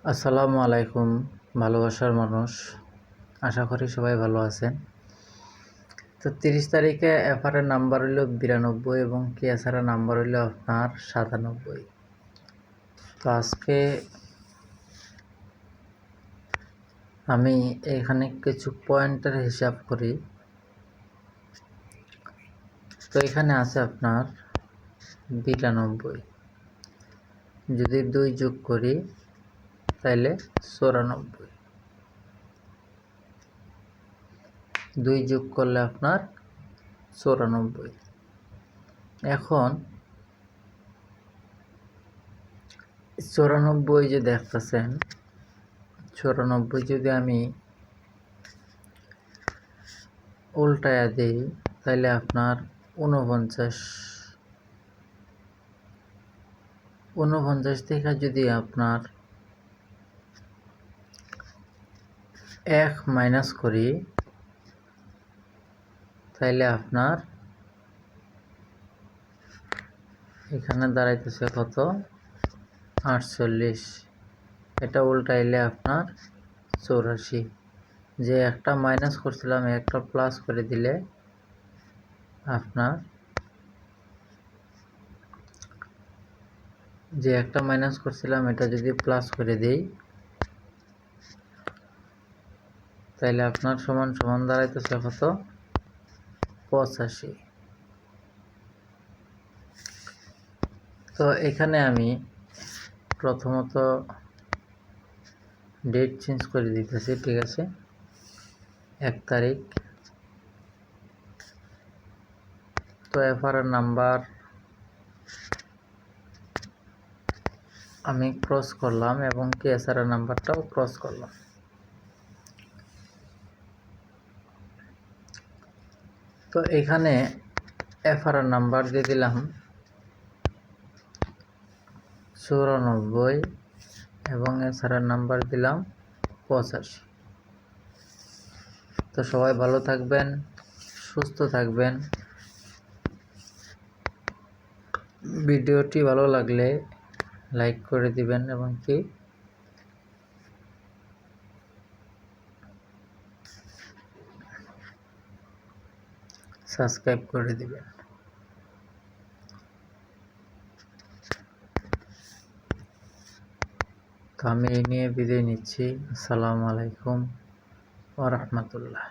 আসসালামু আলাইকুম ভালোবাসার মানুষ, আশা করি সবাই ভালো আছেন। তো 30 তারিখে এফআরের নাম্বার হইল 92 এবং কেএসআরের নাম্বার হইল আপনার 97। তো আজকে আমি এখানে কিছু পয়েন্টের হিসাব করি। তো এখানে আছে আপনার 92, যদি 2 যোগ করি তাহলে 94, 2 যোগ করলে আপনার 94। এখন 94 যে দেখতেছেন, 94 যদি আমি উল্টায়া দিই তাহলে আপনার 49 থেকে যদি আপনার 1 মাইনাস করি তাহলে আপনার এখানে দাঁড়াইতেছে কত, 48। এটা উল্টাইলে আপনার 84। যে একটা মাইনাস করছিলাম একটা প্লাস করে দিলে আপনার যে একটা মাইনাস করছিলাম এটা যদি প্লাস করে দেই তাহলে আপনার সমান সমান দাঁড়াইতেছে কত, 85। তো এখানে আমি প্রথমত ডেট চেঞ্জ করে দিতেছি, ঠিক আছে। 1 তারিখ। তো এফআরএর নাম্বার আমি ক্রস করলাম এবং কেএসআরের নাম্বারটাও ক্রস করলাম। তো এখানে এফআরএর নাম্বার দিয়ে দিলাম 94 এবং এসআরের নাম্বার দিলাম 85। তো সবাই ভালো থাকবেন, সুস্থ থাকবেন। ভিডিওটি ভালো লাগলে লাইক করে দিবেন এবং কি সাবস্ক্রাইব করে দিবেন। তো আমি এই নিয়ে বিদায় নিচ্ছি। আসসালামু আলাইকুম ওয়া রাহমাতুল্লাহ।